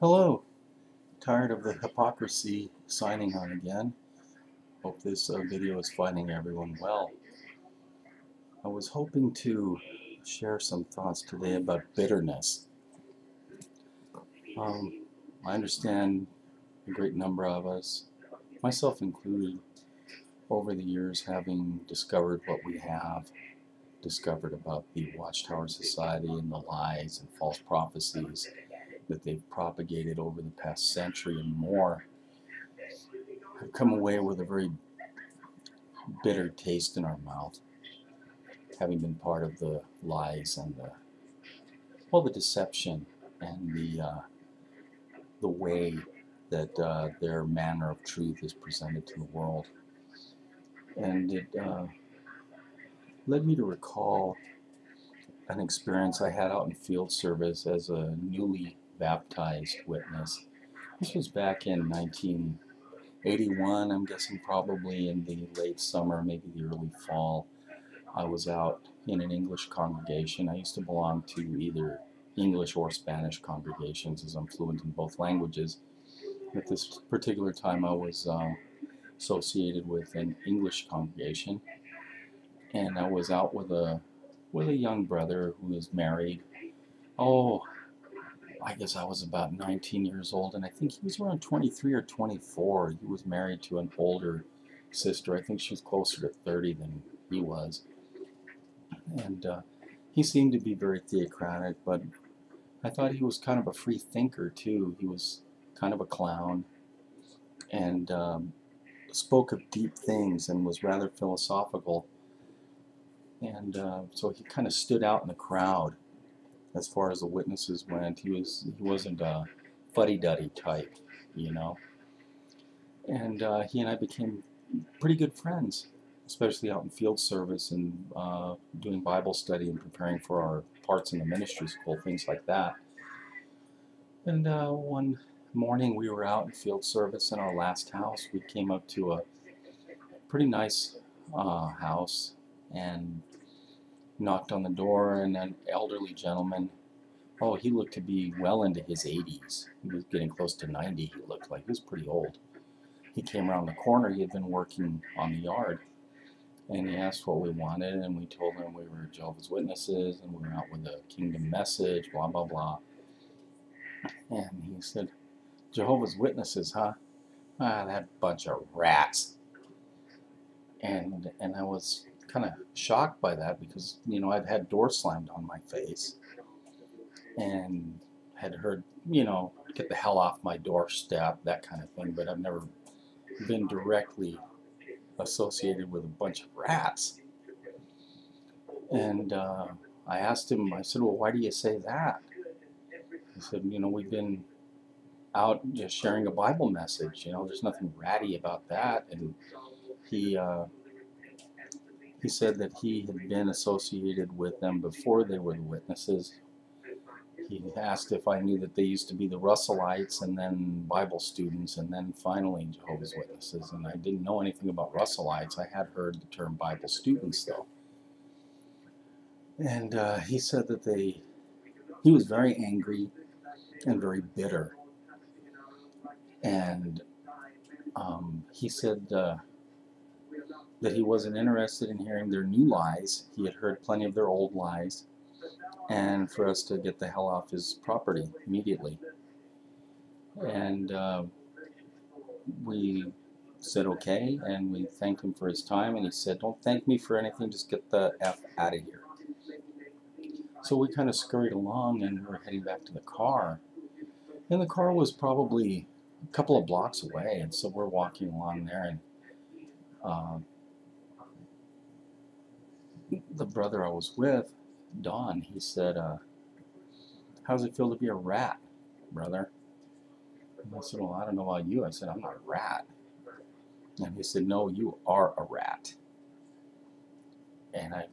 Hello. Tired of the hypocrisy signing on again. Hope this video is finding everyone well. I was hoping to share some thoughts today about bitterness. I understand a great number of us, myself included, over the years having discovered what we have discovered about the Watchtower Society and the lies and false prophecies that they've propagated over the past century and more, have come away with a very bitter taste in our mouth, having been part of the lies and the deception and the way that their manner of truth is presented to the world. And it led me to recall an experience I had out in field service as a newly baptized witness. This was back in 1981, I'm guessing probably in the late summer, maybe the early fall. I was out in an English congregation. I used to belong to either English or Spanish congregations, as I'm fluent in both languages. At this particular time I was associated with an English congregation, and I was out with a young brother who is married. I guess I was about 19 years old, and I think he was around 23 or 24. He was married to an older sister. I think she was closer to 30 than he was. And he seemed to be very theocratic, but I thought he was kind of a free thinker too. He was kind of a clown, and spoke of deep things and was rather philosophical. And so he kind of stood out in the crowd as far as the witnesses went. He wasn't a fuddy-duddy type, you know. And he and I became pretty good friends, especially out in field service and doing Bible study and preparing for our parts in the ministry school, things like that. And one morning we were out in field service in our last house. We came up to a pretty nice house and knocked on the door, and an elderly gentleman, he looked to be well into his 80s. He was getting close to 90, he looked like. He was pretty old. He came around the corner. He had been working on the yard, and he asked what we wanted, and we told him we were Jehovah's Witnesses, and we were out with a kingdom message, blah, blah, blah. And he said, "Jehovah's Witnesses, huh? Ah, that bunch of rats." And I was kind of shocked by that because, you know, I'd had doors slammed on my face and had heard, you know, "Get the hell off my doorstep," that kind of thing, but I've never been directly associated with a bunch of rats. And I asked him, I said, "Well, why do you say that?" He said, "You know, we've been out just sharing a Bible message. You know, there's nothing ratty about that." And he said that he had been associated with them before they were the witnesses. He asked if I knew that they used to be the Russellites and then Bible students and then finally Jehovah's Witnesses. And I didn't know anything about Russellites. I had heard the term Bible students though. And he said that he was very angry and very bitter. And he said that he wasn't interested in hearing their new lies. He had heard plenty of their old lies, and for us to get the hell off his property immediately. And we said okay, and we thanked him for his time, and he said, "Don't thank me for anything, just get the F out of here." So we kind of scurried along, and we were heading back to the car. And the car was probably a couple of blocks away, and so we're walking along there, and the brother I was with, Don, he said, "How does it feel to be a rat, brother?" And I said, "Well, I don't know about you." I said, "I'm not a rat." And he said, "No, you are a rat." And I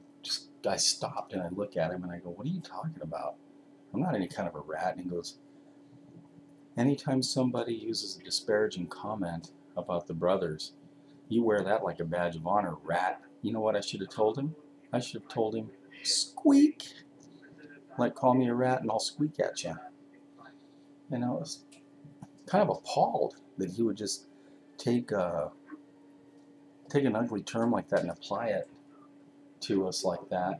stopped and I look at him and I go, "What are you talking about? I'm not any kind of a rat." And he goes, "Anytime somebody uses a disparaging comment about the brothers, you wear that like a badge of honor, rat." You know what I should have told him? I should have told him, "Squeak! Like, call me a rat and I'll squeak at you." And I was kind of appalled that he would just take an ugly term like that and apply it to us like that,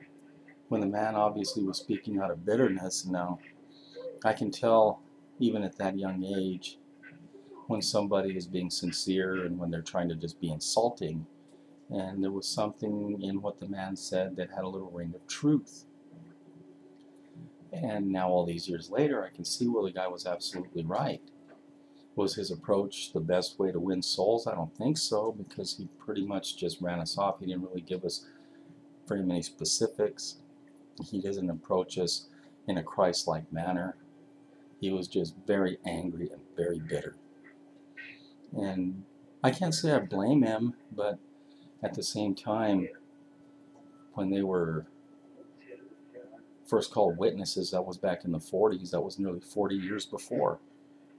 when the man obviously was speaking out of bitterness. And now I can tell, even at that young age, when somebody is being sincere and when they're trying to just be insulting. And there was something in what the man said that had a little ring of truth. And now all these years later, I can see where the guy was absolutely right. Was his approach the best way to win souls? I don't think so, because he pretty much just ran us off. He didn't really give us very many specifics. He doesn't approach us in a Christ-like manner. He was just very angry and very bitter. And I can't say I blame him, but at the same time, when they were first called witnesses, that was back in the 40s. That was nearly 40 years before.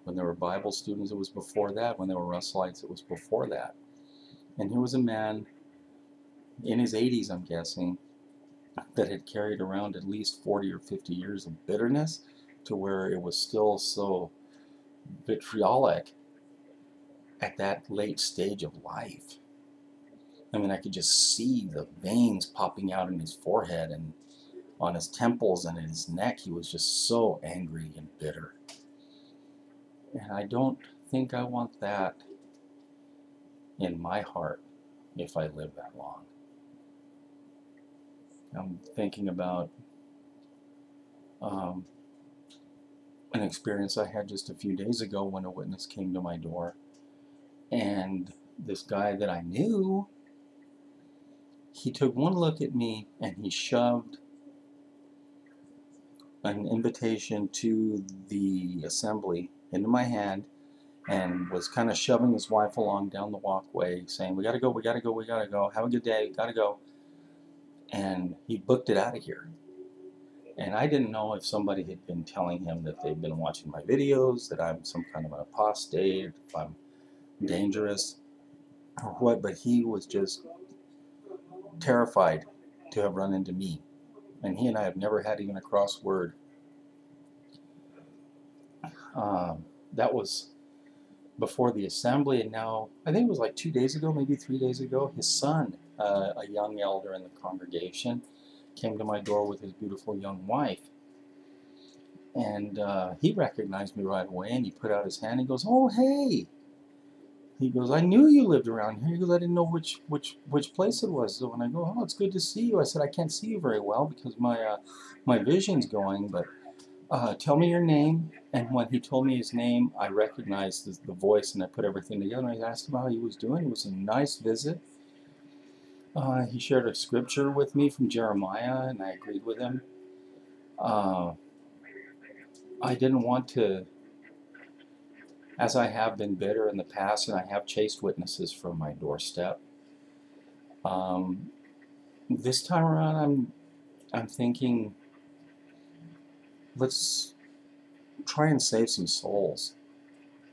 When they were Bible students, it was before that. When they were Russellites, it was before that. And here was a man in his 80s, I'm guessing, that had carried around at least 40 or 50 years of bitterness, to where it was still so vitriolic at that late stage of life. I mean, I could just see the veins popping out in his forehead and on his temples and in his neck. He was just so angry and bitter. And I don't think I want that in my heart if I live that long. I'm thinking about an experience I had just a few days ago when a witness came to my door, and this guy that I knew, he took one look at me and he shoved an invitation to the assembly into my hand and was kind of shoving his wife along down the walkway, saying, "We gotta go, we gotta go, we gotta go, have a good day, gotta go." And he booked it out of here. And I didn't know if somebody had been telling him that they'd been watching my videos, that I'm some kind of an apostate, if I'm dangerous, or what, but he was just terrified to have run into me. And he and I have never had even a cross word. That was before the assembly, and now, I think it was like 2 days ago, maybe 3 days ago, his son, a young elder in the congregation, came to my door with his beautiful young wife. And he recognized me right away, and he put out his hand and goes, "Oh, hey." He goes, "I knew you lived around here." He goes, "I didn't know which place it was." So when I go, "Oh, it's good to see you," I said, "I can't see you very well because my vision's going, but tell me your name." And when he told me his name, I recognized the voice, and I put everything together. And I asked him how he was doing. It was a nice visit. He shared a scripture with me from Jeremiah, and I agreed with him. I didn't want to, as I have been bitter in the past, and I have chased witnesses from my doorstep. This time around, I'm thinking, let's try and save some souls.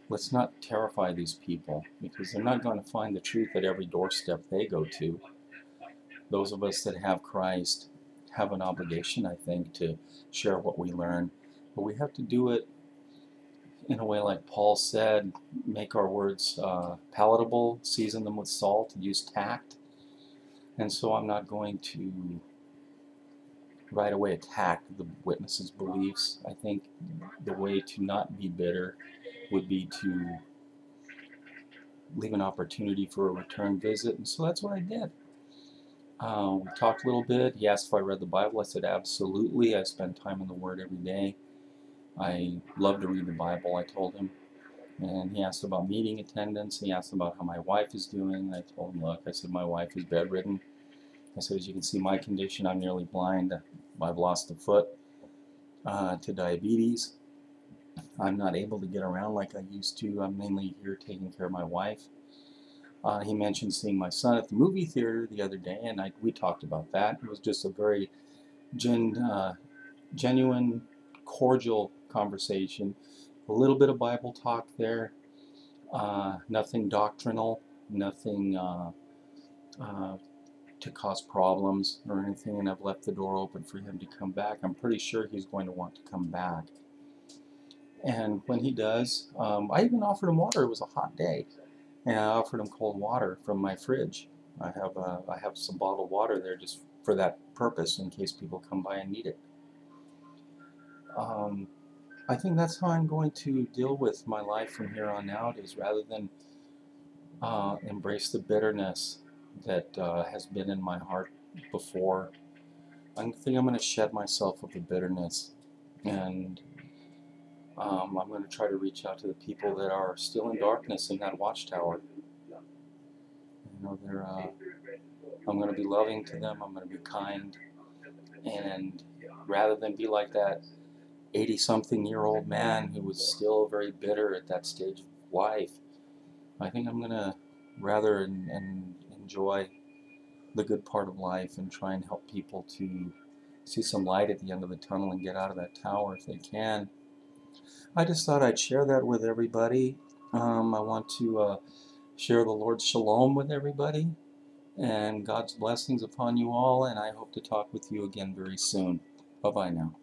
Let's not terrify these people, because they're not going to find the truth at every doorstep they go to. Those of us that have Christ have an obligation, I think, to share what we learn. But we have to do it in a way like Paul said, make our words palatable, season them with salt, use tact. And so I'm not going to right away attack the witness's beliefs. I think the way to not be bitter would be to leave an opportunity for a return visit. And so that's what I did. We talked a little bit. He asked if I read the Bible. I said, absolutely. I spend time in the Word every day. I love to read the Bible, I told him. And he asked about meeting attendance. He asked about how my wife is doing. And I told him, look, I said, my wife is bedridden. I said, as you can see, my condition, I'm nearly blind. I've lost a foot to diabetes. I'm not able to get around like I used to. I'm mainly here taking care of my wife. He mentioned seeing my son at the movie theater the other day, and we talked about that. It was just a very genuine, cordial conversation. A little bit of Bible talk there. Nothing doctrinal, nothing to cause problems or anything, and I've left the door open for him to come back. I'm pretty sure he's going to want to come back. And when he does, I even offered him water. It was a hot day, and I offered him cold water from my fridge. I have some bottled water there just for that purpose in case people come by and need it. I think that's how I'm going to deal with my life from here on out, is rather than embrace the bitterness that has been in my heart before. I think I'm going to shed myself of the bitterness, and I'm going to try to reach out to the people that are still in darkness in that watchtower. You know, I'm going to be loving to them. I'm going to be kind, and rather than be like that 80-something-year-old man who was still very bitter at that stage of life, I think I'm going to rather and enjoy the good part of life and try and help people to see some light at the end of the tunnel and get out of that tower if they can. I just thought I'd share that with everybody. I want to share the Lord's shalom with everybody and God's blessings upon you all, and I hope to talk with you again very soon. Bye-bye now.